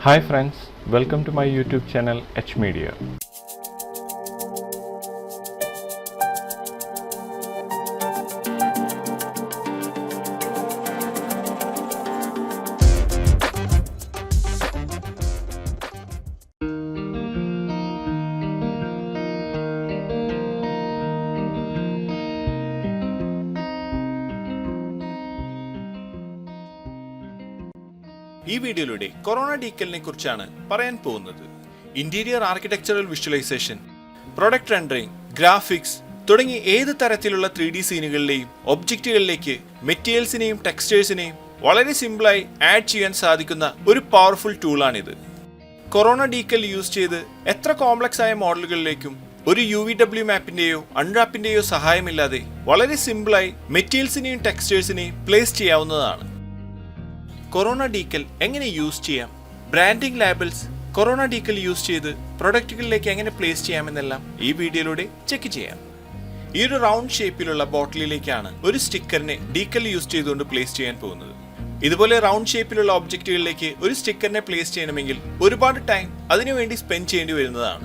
Hi friends, welcome to my YouTube channel hmedia. ഈ വീഡിയോയിലൂടെ corona ഡീക്കലിനെ കുറിച്ചാണ് പറയാൻ പോകുന്നത്. Interior architectural visualisation, product rendering, graphics തുടങ്ങി ഏത് തരത്തിലുള്ള 3D സീനുകളിലെയും ഒബ്ജക്റ്റുകളിലേക്ക് മെറ്റീരിയൽസിനെയും ടെക്സ്റ്റേഴ്സിനെയും വളരെ സിമ്പിളായി ആഡ് ചെയ്യാൻ സാധിക്കുന്ന ഒരു പവർഫുൾ ടൂളാണിത്. കൊറോണ ഡീക്കൽ യൂസ് ചെയ്ത് എത്ര കോംപ്ലക്സ് ആയ മോഡലുകളിലേക്കും ഒരു UVW മാപ്പിന്റെയോ അൺറാപ്പിന്റെയോ സഹായമില്ലാതെ വളരെ സിമ്പിളായി മെറ്റീരിയൽസിനെയും ടെക്സ്റ്റേഴ്സിനെയും പ്ലേസ് ചെയ്യാവുന്നതാണ്. കൊറോണ ഡീക്കൽ എങ്ങനെ യൂസ് ചെയ്യാം, ബ്രാൻഡിംഗ് ലേബിൾസ് കൊറോണ ഡീക്കൽ യൂസ് ചെയ്ത് പ്രൊഡക്റ്റുകളിലേക്ക് എങ്ങനെ പ്ലേസ് ചെയ്യാമെന്നെല്ലാം ഈ വീഡിയോയിലൂടെ ചെക്ക് ചെയ്യാം. ഈ ഒരു റൗണ്ട് ഷേപ്പിലുള്ള ബോട്ടിലിലേക്കാണ് ഒരു സ്റ്റിക്കറിനെ ഡീക്കൽ യൂസ് ചെയ്തുകൊണ്ട് പ്ലേസ് ചെയ്യാൻ പോകുന്നത്. ഇതുപോലെ റൗണ്ട് ഷേപ്പിലുള്ള ഒബ്ജക്റ്റുകളിലേക്ക് ഒരു സ്റ്റിക്കറിനെ പ്ലേസ് ചെയ്യണമെങ്കിൽ ഒരുപാട് ടൈം അതിനുവേണ്ടി സ്പെൻഡ് ചെയ്യേണ്ടി വരുന്നതാണ്.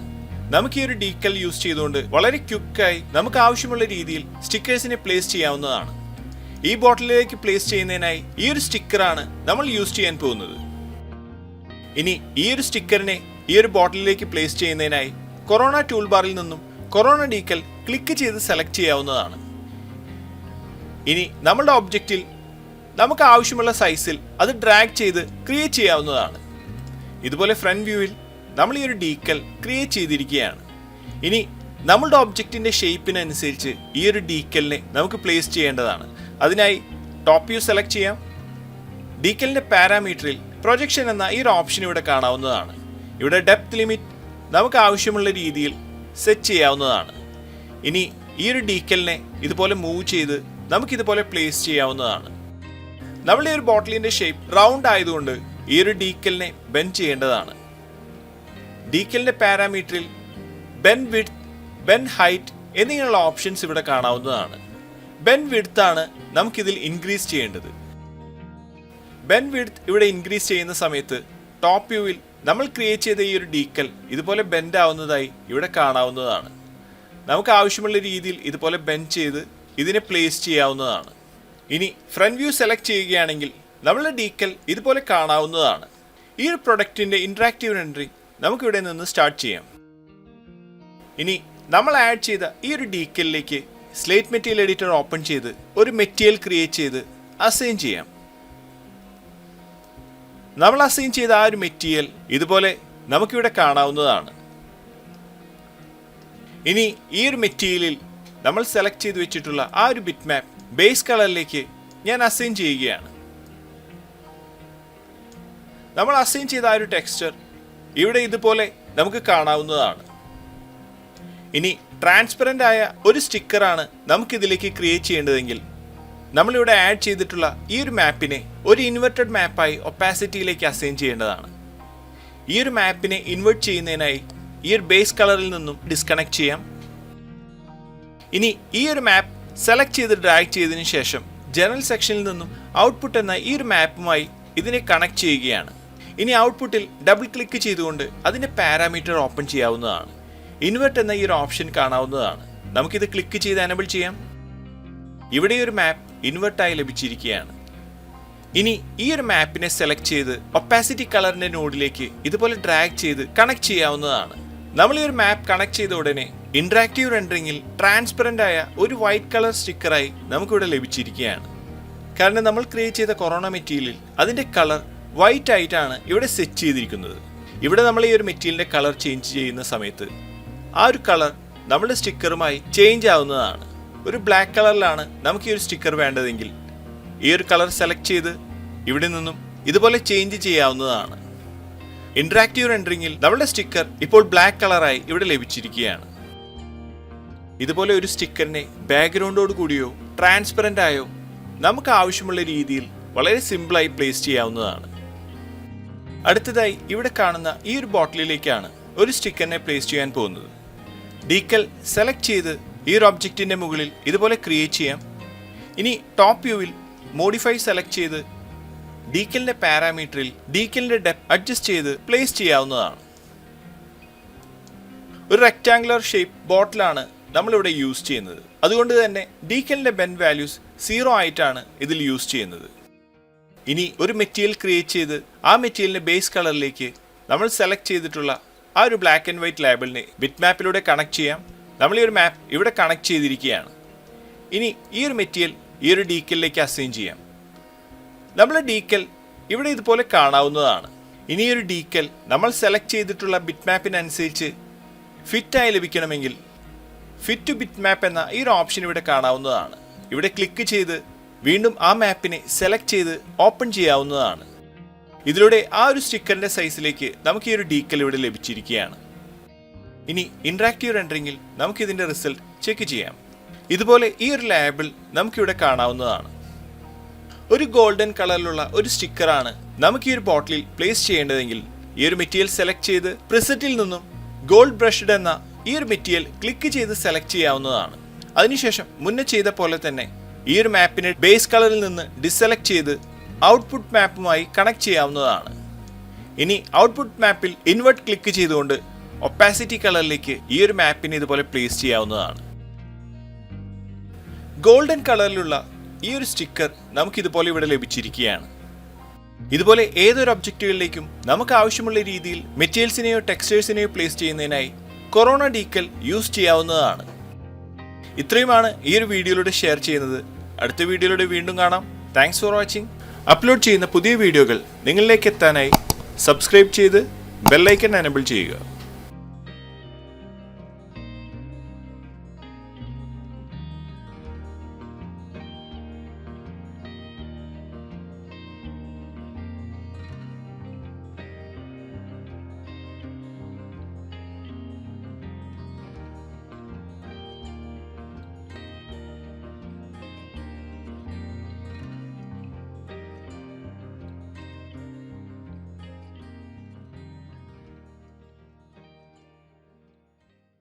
നമുക്ക് ഈ ഒരു ഡീക്കൽ യൂസ് ചെയ്തുകൊണ്ട് വളരെ ക്വിക്കായി നമുക്ക് ആവശ്യമുള്ള രീതിയിൽ സ്റ്റിക്കേഴ്സിനെ പ്ലേസ് ചെയ്യാവുന്നതാണ്. ഈ ബോട്ടിലേക്ക് പ്ലേസ് ചെയ്യുന്നതിനായി ഈ ഒരു സ്റ്റിക്കറാണ് നമ്മൾ യൂസ് ചെയ്യാൻ പോകുന്നത്. ഇനി ഈ ഒരു സ്റ്റിക്കറിനെ ഈ ഒരു ബോട്ടിലേക്ക് പ്ലേസ് ചെയ്യുന്നതിനായി കൊറോണ ടൂൾ ബാറിൽ നിന്നും കൊറോണ ഡീക്കൽ ക്ലിക്ക് ചെയ്ത് സെലക്ട് ചെയ്യാവുന്നതാണ്. ഇനി നമ്മളുടെ ഒബ്ജക്റ്റിൽ നമുക്ക് ആവശ്യമുള്ള സൈസിൽ അത് ഡ്രാഗ് ചെയ്ത് ക്രിയേറ്റ് ചെയ്യാവുന്നതാണ്. ഇതുപോലെ ഫ്രണ്ട് വ്യൂവിൽ നമ്മൾ ഈ ഒരു ഡീക്കൽ ക്രിയേറ്റ് ചെയ്തിരിക്കുകയാണ്. ഇനി നമ്മളുടെ ഒബ്ജക്റ്റിന്റെ ഷേപ്പിനനുസരിച്ച് ഈ ഒരു ഡീക്കലിനെ നമുക്ക് പ്ലേസ് ചെയ്യേണ്ടതാണ്. അതിനായി ടോപ്പ് വ്യൂ സെലക്ട് ചെയ്യാം. ഡീക്കലിന്റെ പാരാമീറ്ററിൽ പ്രൊജക്ഷൻ എന്ന ഈ ഒരു ഓപ്ഷൻ ഇവിടെ കാണാവുന്നതാണ്. ഇവിടെ ഡെപ്ത് ലിമിറ്റ് നമുക്ക് ആവശ്യമുള്ള രീതിയിൽ സെറ്റ് ചെയ്യാവുന്നതാണ്. ഇനി ഈ ഒരു ഡീക്കലിനെ ഇതുപോലെ മൂവ് ചെയ്ത് നമുക്കിതുപോലെ പ്ലേസ് ചെയ്യാവുന്നതാണ്. നമ്മളുടെ ഒരു ബോട്ടിലിന്റെ ഷേപ്പ് റൗണ്ട് ആയതുകൊണ്ട് ഈ ഒരു ഡീക്കലിനെ ബെൻഡ് ചെയ്യേണ്ടതാണ്. ഡീക്കലിന്റെ പാരാമീറ്ററിൽ ബെൻഡ് വിഡ്ത്ത്, ബെൻഡ് ഹൈറ്റ് എന്നിങ്ങനെയുള്ള ഓപ്ഷൻസ് ഇവിടെ കാണാവുന്നതാണ്. ബെൻഡ് വിഡ്ത്ത് ആണ് നമുക്കിതിൽ ഇൻക്രീസ് ചെയ്യേണ്ടത്. ബെൻഡ് വിഡ്ത്ത് ഇവിടെ ഇൻക്രീസ് ചെയ്യുന്ന സമയത്ത് ടോപ്പ് വ്യൂവിൽ നമ്മൾ ക്രിയേറ്റ് ചെയ്ത ഈ ഒരു ഡീക്കൽ ഇതുപോലെ ബെൻഡ് ആവുന്നതായി ഇവിടെ കാണാവുന്നതാണ്. നമുക്ക് ആവശ്യമുള്ള രീതിയിൽ ഇതുപോലെ ബെൻഡ് ചെയ്ത് ഇതിനെ പ്ലേസ് ചെയ്യാവുന്നതാണ്. ഇനി ഫ്രണ്ട് വ്യൂ സെലക്ട് ചെയ്യുകയാണെങ്കിൽ നമ്മളുടെ ഡീക്കൽ ഇതുപോലെ കാണാവുന്നതാണ്. ഈ ഒരു പ്രൊഡക്റ്റിന്റെ ഇന്ററാക്റ്റീവ് റെൻഡറിംഗ് നമുക്കിവിടെ നിന്ന് സ്റ്റാർട്ട് ചെയ്യാം. ഇനി നമ്മൾ ആഡ് ചെയ്ത ഈ ഒരു ഡീക്കലിലേക്ക് സ്ലേറ്റ് മെറ്റീരിയൽ എഡിറ്റർ ഓപ്പൺ ചെയ്ത് ഒരു മെറ്റീരിയൽ ക്രിയേറ്റ് ചെയ്ത് അസൈൻ ചെയ്യാം. നമ്മൾ അസൈൻ ചെയ്ത ആ ഒരു മെറ്റീരിയൽ ഇതുപോലെ നമുക്കിവിടെ കാണാവുന്നതാണ്. ഇനി ഈ ഒരു മെറ്റീരിയലിൽ നമ്മൾ സെലക്ട് ചെയ്ത് വെച്ചിട്ടുള്ള ആ ഒരു ബിറ്റ് മാപ്പ് ബേസ് കളറിലേക്ക് ഞാൻ അസൈൻ ചെയ്യുകയാണ്. നമ്മൾ അസൈൻ ചെയ്ത ആ ഒരു ടെക്സ്ചർ ഇവിടെ ഇതുപോലെ നമുക്ക് കാണാവുന്നതാണ്. ഇനി ട്രാൻസ്പെറൻ്റ് ആയ ഒരു സ്റ്റിക്കറാണ് നമുക്കിതിലേക്ക് ക്രിയേറ്റ് ചെയ്യേണ്ടതെങ്കിൽ നമ്മളിവിടെ ആഡ് ചെയ്തിട്ടുള്ള ഈ ഒരു മാപ്പിനെ ഒരു ഇൻവെർട്ടഡ് മാപ്പായി ഒപ്പാസിറ്റിയിലേക്ക് അസൈൻ ചെയ്യേണ്ടതാണ്. ഈ ഒരു മാപ്പിനെ ഇൻവെർട്ട് ചെയ്യുന്നതിനായി ഈ ഒരു ബേസ് കളറിൽ നിന്നും ഡിസ്കണക്ട് ചെയ്യാം. ഇനി ഈ ഒരു മാപ്പ് സെലക്ട് ചെയ്ത് ഡ്രാഗ് ചെയ്തതിനു ശേഷം ജനറൽ സെക്ഷനിൽ നിന്നും ഔട്ട്പുട്ട് എന്ന ഈ ഒരു മാപ്പുമായി ഇതിനെ കണക്ട് ചെയ്യുകയാണ്. ഇനി ഔട്ട്പുട്ടിൽ ഡബിൾ ക്ലിക്ക് ചെയ്തുകൊണ്ട് അതിൻ്റെ പാരാമീറ്റർ ഓപ്പൺ ചെയ്യാവുന്നതാണ്. ഇൻവെർട്ട് എന്ന ഈ ഒരു ഓപ്ഷൻ കാണാവുന്നതാണ്. നമുക്കിത് ക്ലിക്ക് ചെയ്ത് എനേബിൾ ചെയ്യാം. ഇവിടെ ഒരു മാപ്പ് ഇൻവെർട്ടായി ലഭിച്ചിരിക്കുകയാണ്. ഇനി ഈ ഒരു മാപ്പിനെ സെലക്ട് ചെയ്ത് ഒപ്പാസിറ്റി കളറിന്റെ നോഡിലേക്ക് ഇതുപോലെ ഡ്രാഗ് ചെയ്ത് കണക്ട് ചെയ്യാവുന്നതാണ്. നമ്മൾ ഈ ഒരു മാപ്പ് കണക്ട് ചെയ്ത ഉടനെ ഇന്ററാക്റ്റീവ് റെൻഡറിംഗിൽ ട്രാൻസ്പെറൻ്റ് ആയ ഒരു വൈറ്റ് കളർ സ്റ്റിക്കറായി നമുക്കിവിടെ ലഭിച്ചിരിക്കുകയാണ്. കാരണം നമ്മൾ ക്രിയേറ്റ് ചെയ്ത കൊറോണ മെറ്റീരിയലിൽ അതിൻ്റെ കളർ വൈറ്റ് ആയിട്ടാണ് ഇവിടെ സെറ്റ് ചെയ്തിരിക്കുന്നത്. ഇവിടെ നമ്മൾ ഈ ഒരു മെറ്റീരിയലിന്റെ കളർ ചേഞ്ച് ചെയ്യുന്ന സമയത്ത് ആ ഒരു കളർ നമ്മുടെ സ്റ്റിക്കറുമായി ചേഞ്ച് ആവുന്നതാണ്. ഒരു ബ്ലാക്ക് കളറിലാണ് നമുക്ക് ഈ ഒരു സ്റ്റിക്കർ വേണ്ടതെങ്കിൽ ഈ ഒരു കളർ സെലക്ട് ചെയ്ത് ഇവിടെ നിന്നും ഇതുപോലെ ചേഞ്ച് ചെയ്യാവുന്നതാണ്. ഇന്ററാക്റ്റീവ് റെൻഡറിംഗിൽ നമ്മുടെ സ്റ്റിക്കർ ഇപ്പോൾ ബ്ലാക്ക് കളറായി ഇവിടെ ലഭിച്ചിരിക്കുകയാണ്. ഇതുപോലെ ഒരു സ്റ്റിക്കറിനെ ബാക്ക്ഗ്രൗണ്ടോട് കൂടിയോ ട്രാൻസ്പെറൻ്റ് ആയോ നമുക്ക് ആവശ്യമുള്ള രീതിയിൽ വളരെ സിമ്പിളായി പ്ലേസ് ചെയ്യാവുന്നതാണ്. അടുത്തതായി ഇവിടെ കാണുന്ന ഈ ഒരു ബോട്ടിലിലേക്കാണ് ഒരു സ്റ്റിക്കറിനെ പ്ലേസ് ചെയ്യാൻ പോകുന്നത്. ഡീക്കൽ സെലക്ട് ചെയ്ത് ഈ ഒരു ഒബ്ജക്റ്റിന്റെ മുകളിൽ ഇതുപോലെ ക്രിയേറ്റ് ചെയ്യാം. ഇനി ടോപ്പ് വ്യൂവിൽ മോഡിഫൈ സെലക്ട് ചെയ്ത് ഡീക്കലിന്റെ പാരാമീറ്ററിൽ ഡീക്കലിന്റെ ഡെപ്ത് അഡ്ജസ്റ്റ് ചെയ്ത് പ്ലേസ് ചെയ്യാവുന്നതാണ്. ഒരു റെക്ടാങ്കുലർ ഷേപ്പ് ബോട്ടിലാണ് നമ്മളിവിടെ യൂസ് ചെയ്യുന്നത്. അതുകൊണ്ട് തന്നെ ഡീക്കലിന്റെ ബെൻഡ് വാല്യൂസ് 0 ആയിട്ടാണ് ഇതിൽ യൂസ് ചെയ്യുന്നത്. ഇനി ഒരു മെറ്റീരിയൽ ക്രിയേറ്റ് ചെയ്ത് ആ മെറ്റീരിയലിന്റെ ബേസ് കളറിലേക്ക് നമ്മൾ സെലക്ട് ചെയ്തിട്ടുള്ള ആ ഒരു ബ്ലാക്ക് ആൻഡ് വൈറ്റ് ലേബിളിനെ ബിറ്റ് മാപ്പിലൂടെ കണക്ട് ചെയ്യാം. നമ്മൾ ഈ ഒരു മാപ്പ് ഇവിടെ കണക്ട് ചെയ്തിരിക്കുകയാണ്. ഇനി ഈ ഒരു മെറ്റീരിയൽ ഈ ഒരു ഡീക്കലിലേക്ക് അസൈൻ ചെയ്യാം. നമ്മൾ ഡീക്കൽ ഇവിടെ ഇതുപോലെ കാണാവുന്നതാണ്. ഇനി ഒരു ഡീക്കൽ നമ്മൾ സെലക്ട് ചെയ്തിട്ടുള്ള ബിറ്റ് മാപ്പിനനുസരിച്ച് ഫിറ്റായി ലഭിക്കണമെങ്കിൽ ഫിറ്റ് ടു ബിറ്റ് മാപ്പ് എന്ന ഈ ഒരു ഓപ്ഷൻ ഇവിടെ കാണാവുന്നതാണ്. ഇവിടെ ക്ലിക്ക് ചെയ്ത് വീണ്ടും ആ മാപ്പിനെ സെലക്ട് ചെയ്ത് ഓപ്പൺ ചെയ്യാവുന്നതാണ്. ഇതിലൂടെ ആ ഒരു സ്റ്റിക്കറിന്റെ സൈസിലേക്ക് നമുക്ക് ഈ ഒരു ഡീക്കൽ ഇവിടെ ലഭിച്ചിരിക്കുകയാണ്. ഇനി ഇന്ററാക്റ്റീവ് റെൻഡറിംഗിൽ നമുക്ക് ഇതിന്റെ റിസൾട്ട് ചെക്ക് ചെയ്യാം. ഇതുപോലെ ഈ ഒരു ലേബിൾ നമുക്കിവിടെ കാണാവുന്നതാണ്. ഒരു ഗോൾഡൻ കളറിലുള്ള ഒരു സ്റ്റിക്കറാണ് നമുക്ക് ഈ ഒരു ബോട്ടിലിൽ പ്ലേസ് ചെയ്യേണ്ടതെങ്കിൽ ഈ ഒരു മെറ്റീരിയൽ സെലക്ട് ചെയ്ത് പ്രിസെറ്റിൽ നിന്നും ഗോൾഡ് ബ്രഷ്ഡ് എന്ന ഈ ഒരു മെറ്റീരിയൽ ക്ലിക്ക് ചെയ്ത് സെലക്ട് ചെയ്യാവുന്നതാണ്. അതിനുശേഷം മുന്നേ ചെയ്ത പോലെ തന്നെ ഈ ഒരു മാപ്പിനെ ബേസ് കളറിൽ നിന്ന് ഡിസെലക്ട് ചെയ്ത് ഔട്ട്പുട്ട് മാപ്പുമായി കണക്ട് ചെയ്യാവുന്നതാണ്. ഇനി ഔട്ട്പുട്ട് മാപ്പിൽ ഇൻവേർട്ട് ക്ലിക്ക് ചെയ്തുകൊണ്ട് ഒപ്പാസിറ്റി കളറിലേക്ക് ഈ ഒരു മാപ്പിനെ ഇതുപോലെ പ്ലേസ് ചെയ്യാവുന്നതാണ്. ഗോൾഡൻ കളറിലുള്ള ഈ ഒരു സ്റ്റിക്കർ നമുക്ക് ഇതുപോലെ ഇവിടെ ലഭിച്ചിരിക്കുകയാണ്. ഇതുപോലെ ഏതൊരു ഒബ്ജക്റ്റുകളിലേക്കും നമുക്ക് ആവശ്യമുള്ള രീതിയിൽ മെറ്റീരിയൽസിനെയോ ടെക്സ്റ്റേഴ്സിനെയോ പ്ലേസ് ചെയ്യുന്നതിനായി കൊറോണ ഡീക്കൽ യൂസ് ചെയ്യാവുന്നതാണ്. ഇത്രയുമാണ് ഈ ഒരു വീഡിയോയിലൂടെ ഷെയർ ചെയ്യുന്നത്. അടുത്ത വീഡിയോയിലൂടെ വീണ്ടും കാണാം. Thanks for watching. അപ്ലോഡ് ചെയ്യുന്ന പുതിയ വീഡിയോകൾ നിങ്ങളിലേക്ക് എത്താനായി സബ്സ്ക്രൈബ് ചെയ്ത് ബെൽ ഐക്കൺ എനേബിൾ ചെയ്യുക.